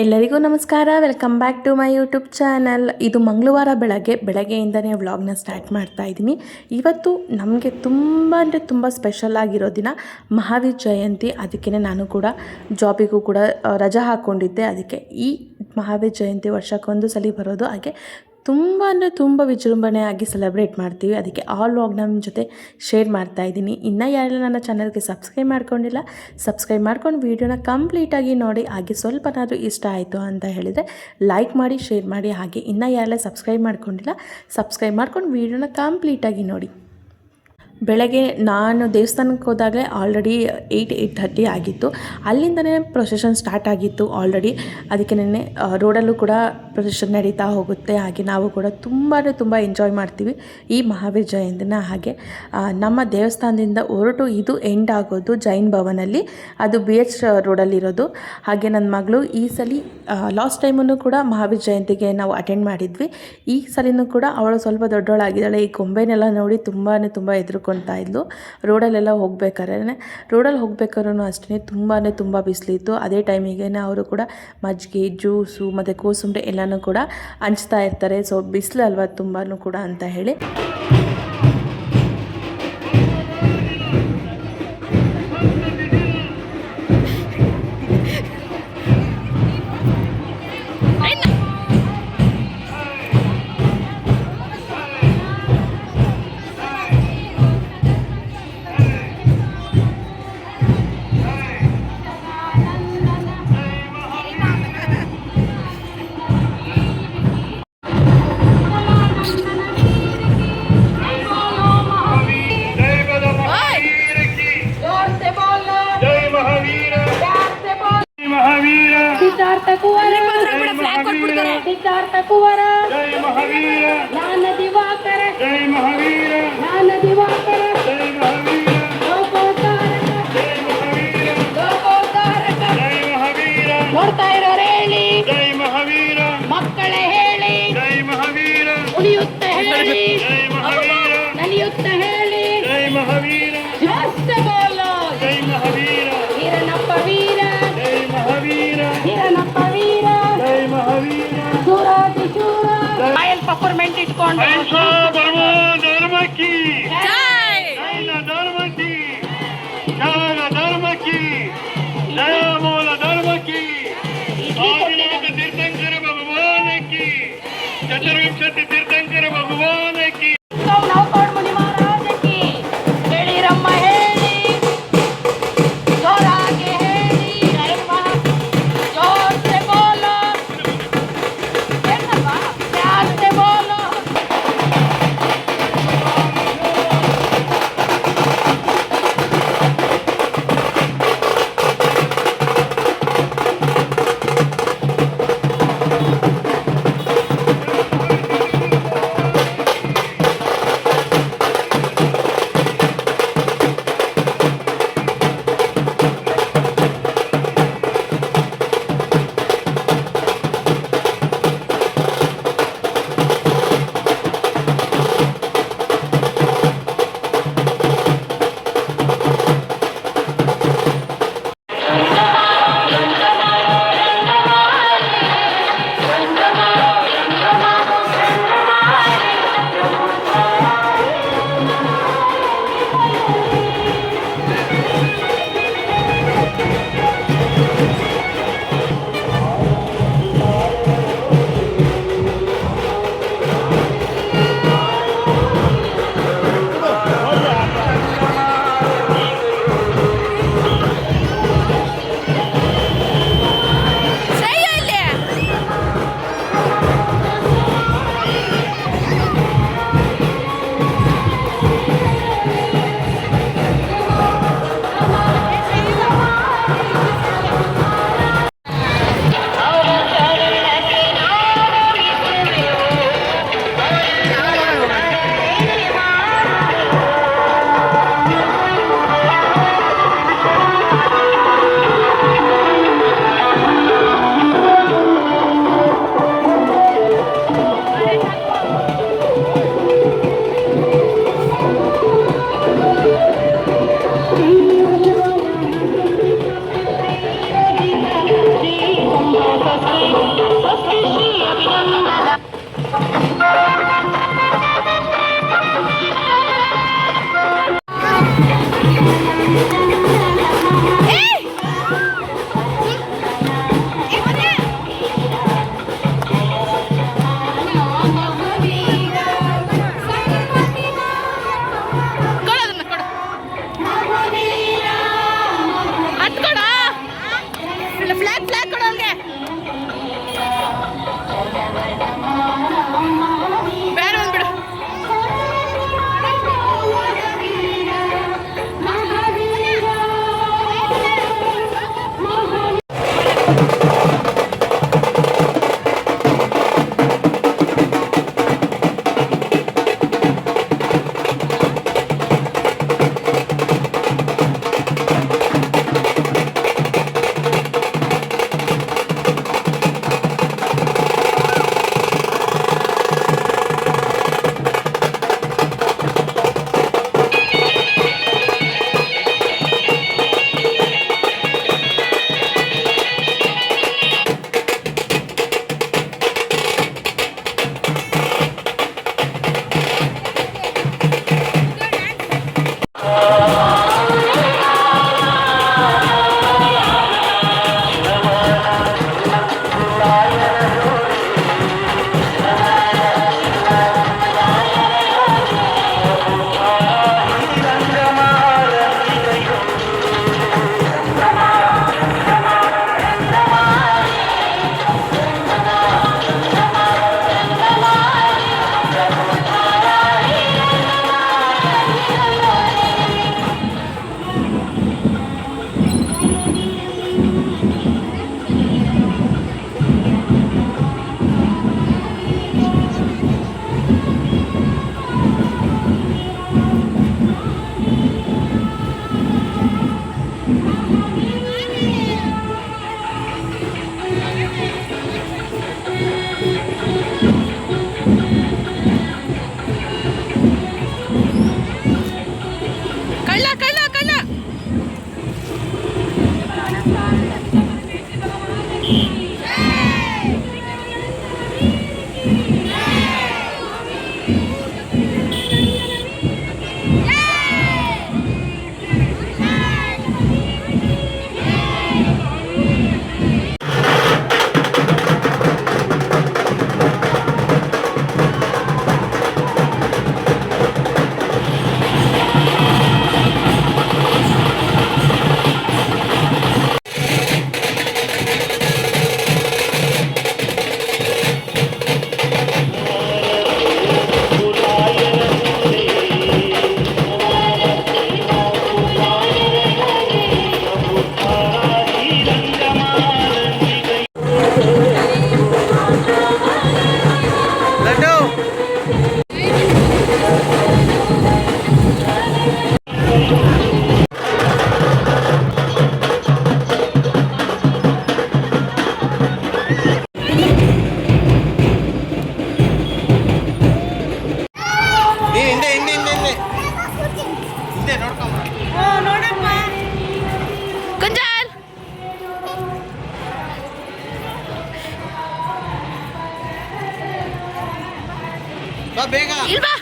ಎಲ್ಲರಿಗೂ ನಮಸ್ಕಾರ. Welcome back to my YouTube channel. ಇದು ಮಂಗಳವಾರ ಬೆಳಗ್ಗೆಯಿಂದನೇ ವ್ಲಾಗ್ನ ಸ್ಟಾರ್ಟ್ ಮಾಡ್ತಾ ಇದ್ದೀನಿ. ಇವತ್ತು ನಮಗೆ ತುಂಬ ಅಂದರೆ ತುಂಬ ಸ್ಪೆಷಲ್ ಆಗಿರೋ ದಿನ ಮಹಾವೀರ್ ಜಯಂತಿ. ಅದಕ್ಕೆ ನಾನು ಕೂಡ ಜಾಬಿಗೂ ಕೂಡ ರಜಾ ಹಾಕ್ಕೊಂಡಿದ್ದೆ. ಅದಕ್ಕೆ ಈ ಮಹಾವೀರ್ ಜಯಂತಿ ವರ್ಷಕ್ಕೊಂದು ಸಲ ಬರೋದು. ಹಾಗೆ ತುಂಬ ಅಂದರೆ ತುಂಬ ವಿಜೃಂಭಣೆಯಾಗಿ ಸೆಲೆಬ್ರೇಟ್ ಮಾಡ್ತೀವಿ. ಅದಕ್ಕೆ ಆ ವ್ಲಾಗ್ ನಮ್ಮ ಜೊತೆ ಶೇರ್ ಮಾಡ್ತಾ ಇದ್ದೀನಿ. ಇನ್ನೂ ಯಾರೆಲ್ಲ ನನ್ನ ಚಾನಲ್ಗೆ ಸಬ್ಸ್ಕ್ರೈಬ್ ಮಾಡ್ಕೊಂಡಿಲ್ಲ, ಸಬ್ಸ್ಕ್ರೈಬ್ ಮಾಡ್ಕೊಂಡು ವೀಡಿಯೋನ ಕಂಪ್ಲೀಟಾಗಿ ನೋಡಿ. ಹಾಗೆ ಸ್ವಲ್ಪನಾದರೂ ಇಷ್ಟ ಆಯಿತು ಅಂತ ಹೇಳಿದರೆ ಲೈಕ್ ಮಾಡಿ, ಶೇರ್ ಮಾಡಿ. ಹಾಗೆ ಇನ್ನೂ ಯಾರೆಲ್ಲ ಸಬ್ಸ್ಕ್ರೈಬ್ ಮಾಡ್ಕೊಂಡಿಲ್ಲ, ಸಬ್ಸ್ಕ್ರೈಬ್ ಮಾಡ್ಕೊಂಡು ವೀಡಿಯೋನ ಕಂಪ್ಲೀಟಾಗಿ ನೋಡಿ. ಬೆಳಗ್ಗೆ ನಾನು ದೇವಸ್ಥಾನಕ್ಕೆ ಹೋದಾಗಲೇ ಆಲ್ರೆಡಿ 8:30 ಆಗಿತ್ತು. ಅಲ್ಲಿಂದನೇ ಪ್ರೊಸೆಷನ್ ಸ್ಟಾರ್ಟ್ ಆಗಿತ್ತು ಆಲ್ರೆಡಿ. ಅದಕ್ಕೆ ನೆನ್ನೆ ರೋಡಲ್ಲೂ ಕೂಡ ಪ್ರೊಸೆಷನ್ ನಡೀತಾ ಹೋಗುತ್ತೆ. ಹಾಗೆ ನಾವು ಕೂಡ ತುಂಬ ಎಂಜಾಯ್ ಮಾಡ್ತೀವಿ ಈ ಮಹಾವೀರ್ ಜಯಂತಿನ. ಹಾಗೆ ನಮ್ಮ ದೇವಸ್ಥಾನದಿಂದ ಹೊರಟು ಇದು ಎಂಡ್ ಆಗೋದು ಜೈನ್ ಭವನಲ್ಲಿ, ಅದು BH ರೋಡಲ್ಲಿರೋದು. ಹಾಗೆ ನನ್ನ ಮಗಳು ಈ ಸಲ ಲಾಸ್ಟ್ ಟೈಮನ್ನು ಕೂಡ ಮಹಾವೀರ್ ಜಯಂತಿಗೆ ನಾವು ಅಟೆಂಡ್ ಮಾಡಿದ್ವಿ. ಈ ಸಲಿನೂ ಕೂಡ ಅವಳು ಸ್ವಲ್ಪ ದೊಡ್ಡವಳಾಗಿದ್ದಾಳೆ. ಈ ಗೊಂಬೆನೆಲ್ಲ ನೋಡಿ ತುಂಬ ಹೆದರ್ಕೊಳ್ತಾ ಇದ್ಲು. ರೋಡಲ್ಲೆಲ್ಲ ಹೋಗ್ಬೇಕಾದ್ರೂ ಅಷ್ಟೇ ತುಂಬ ಬಿಸಿಲಿತ್ತು. ಅದೇ ಟೈಮಿಗೆ ಅವರು ಕೂಡ ಮಜ್ಜಿಗೆ, ಜ್ಯೂಸು ಮತ್ತು ಕೋಸುಂಬರಿ ಎಲ್ಲನೂ ಕೂಡ ಹಂಚ್ತಾ ಇರ್ತಾರೆ. ಸೊ ಬಿಸಿಲು ಅಲ್ವಾ ತುಂಬಾ ಕೂಡ ಅಂತ ಹೇಳಿ सिद्धार्थ कुंवर जय महावीर ज्ञान दिवाकर जय महावीर ज्ञान दिवाकर जय महावीर लोकोद्धारक जय महावीर लोकोद्धारक जय महावीर ನೋಡ್ತಾ ಇರೋರು ಹೇಳಿ ಜೈ ಮಹಾವೀರ, ಮಕ್ಕಳೇ ಹೇಳಿ ಜೈ ಮಹಾವೀರ, ಉಳಿಯುತ್ತ ಹೇಳಿ ಜೈ ಮಹಾವೀರ, ನಲಿಯುತ್ತ ಹೇಳಿ ಜೈ ಮಹಾವೀರ, ಜಾಸ್ತಿ ಬೋಲೋ ಜೈ ಮಹಾವೀರ, ವೀರನಪ್ಪ ವೀರ ಜೈ ಮಹಾವೀರ, ವೀರನಪ್ಪ ವೀರ ಜೈ ಮಹಾವೀರ, ಶೂರಾದಿಶೂರ ರಾಯಲ್ ಪರ್ಫಾರ್ಮೆಂಟ್ ಇಟ್ಕೊಂಡು ಐಸಾ ಧರ್ಮ ಧರ್ಮಕ್ಕಿ ಜೈ, ಜೈನ ಧರ್ಮಕ್ಕಿ, ಜ್ಞಾನ ಧರ್ಮಕ್ಕಿ, ಜಯ ಮೂಲ ಧರ್ಮಕ್ಕಿ, ಆದಿನಾಥ ತೀರ್ಥಂಕರ ಭಗವಾನ್ ಕಿ, ಚತುರ್ವಿಂಶತಿ ತೀರ್ಥಂಕರ ಭಗವಾನ್ ಕಿ, ನವಕೋಡ್ ಮುನಿ ಮಹಾರಾಜ ಕಿ, ಹೇಳಿರಮ್ಮ ಹೇಳಿ ಜೋರಾಗಿ ಹೇಳಿ ಜೋರ್ ಸೆ ಬೋಲೋ ಪ್ಯಾರ್ ಸೆ ಬೋಲೋ ಬೇಗ ಇಲ್ವಾ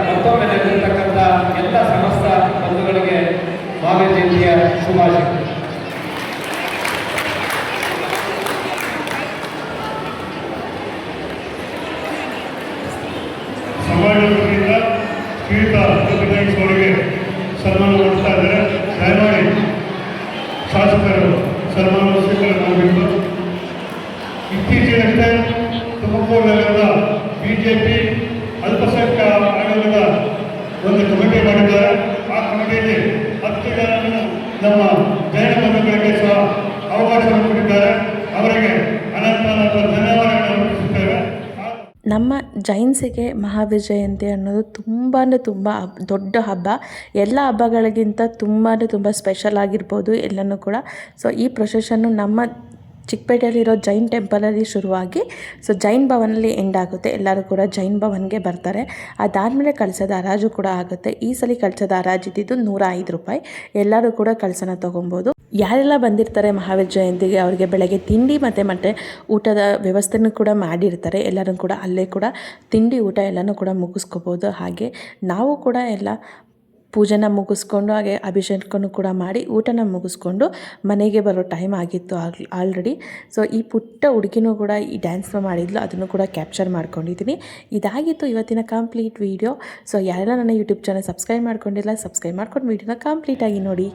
ಮತ್ತೊಮ್ಮೆ ನೆರೆದಿರ್ತಕ್ಕಂಥ ಎಲ್ಲ ಸಮಸ್ತ ಬಂಧುಗಳಿಗೆ ಮಹಾವೀರ ಜಯಂತಿಯ ಶುಭಾಶಯಗಳು. ಸಮಾಜದ ವತಿಯಿಂದ ಶ್ರೀಯುತ ವೆಂಕಟೇಶ್ ಅವರಿಗೆ ಸನ್ಮಾನ ಮಾಡ್ತಾ ಇದ್ದಾರೆ. ದಯಮಾಡಿ ಶಾಸಕರು ಸನ್ಮಾನ ಸ್ವೀಕಾರ ಮಾಡಬೇಕು. ಇತ್ತೀಚೆಗಷ್ಟೇ ತುಮಕೂರಿನಲ್ಲಿರುವ ಬಿಜೆಪಿ ಅಲ್ಪಸಂಖ್ಯಾತ ಆಯೋಗದ ಒಂದು ಕಮಿಟಿ ಮಾಡಿದ್ದಾರೆ. ಆ ಕಮಿಟಿಯಲ್ಲಿ 10 ಜನರನ್ನು ನಮ್ಮ ಜೈನ ಬಂಧುಗಳಿಗೆ ಸಹ ಅವಕಾಶವನ್ನು ಕೊಟ್ಟಿದ್ದಾರೆ. ಅವರಿಗೆ ಅನಂತ ಧನ್ಯವಾದಗಳನ್ನು ಅರ್ಪಿಸುತ್ತೇವೆ. ನಮ್ಮ ಜೈನ್ಸಿಗೆ ಮಹಾವೀರ ಜಯಂತಿ ಅನ್ನೋದು ತುಂಬ ದೊಡ್ಡ ಹಬ್ಬ. ಎಲ್ಲ ಹಬ್ಬಗಳಿಗಿಂತ ತುಂಬ ಸ್ಪೆಷಲ್ ಆಗಿರ್ಬೋದು ಎಲ್ಲನೂ ಕೂಡ. ಸೊ ಈ ಪ್ರೊಸೆಷನ್ನು ನಮ್ಮ ಚಿಕ್ಕಪೇಟೆಯಲ್ಲಿರೋ ಜೈನ್ ಟೆಂಪಲಲ್ಲಿ ಶುರುವಾಗಿ ಸೊ ಜೈನ್ ಭವನಲ್ಲಿ ಎಂಡ್ ಆಗುತ್ತೆ. ಎಲ್ಲರೂ ಕೂಡ ಜೈನ್ ಭವನ್ಗೆ ಬರ್ತಾರೆ. ಅದಾದಮೇಲೆ ಕಳಸದ ಹರಾಜು ಕೂಡ ಆಗುತ್ತೆ. ಈ ಸಲ ಕಳಸದ ಹರಾಜು ಇದ್ದಿದ್ದು 105 ರೂಪಾಯಿ. ಎಲ್ಲರೂ ಕೂಡ ಕಳಸನ ತೊಗೊಬೋದು. ಯಾರೆಲ್ಲ ಬಂದಿರ್ತಾರೆ ಮಹಾವೀರ ಜಯಂತಿಗೆ ಅವರಿಗೆ ಬೆಳಗ್ಗೆ ತಿಂಡಿ ಮತ್ತು ಊಟದ ವ್ಯವಸ್ಥೆನೂ ಕೂಡ ಮಾಡಿರ್ತಾರೆ. ಎಲ್ಲರೂ ಕೂಡ ಅಲ್ಲೇ ಕೂಡ ತಿಂಡಿ ಊಟ ಎಲ್ಲನೂ ಕೂಡ ಮುಗಿಸ್ಕೋಬೋದು. ಹಾಗೆ ನಾವು ಕೂಡ ಎಲ್ಲ ಪೂಜೆನ ಮುಗಿಸ್ಕೊಂಡು ಹಾಗೆ ಅಭಿಷೇಕನೂ ಕೂಡ ಮಾಡಿ ಊಟನ ಮುಗಿಸ್ಕೊಂಡು ಮನೆಗೆ ಬರೋ ಟೈಮ್ ಆಗಿತ್ತು ಆಲ್ರೆಡಿ. ಸೊ ಈ ಪುಟ್ಟ ಹುಡುಗಿನೂ ಕೂಡ ಈ ಡ್ಯಾನ್ಸ್ನ ಮಾಡಿದ್ಲು, ಅದನ್ನು ಕೂಡ ಕ್ಯಾಪ್ಚರ್ ಮಾಡ್ಕೊಂಡಿದ್ದೀನಿ. ಇದಾಗಿತ್ತು ಇವತ್ತಿನ ಕಂಪ್ಲೀಟ್ ವೀಡಿಯೋ. ಸೊ ಯಾರೆಲ್ಲ ನನ್ನ ಯೂಟ್ಯೂಬ್ ಚಾನಲ್ ಸಬ್ಸ್ಕ್ರೈಬ್ ಮಾಡ್ಕೊಂಡಿಲ್ಲ ಸಬ್ಸ್ಕ್ರೈಬ್ ಮಾಡ್ಕೊಂಡು ವೀಡಿಯೋನ ಕಂಪ್ಲೀಟಾಗಿ ನೋಡಿ.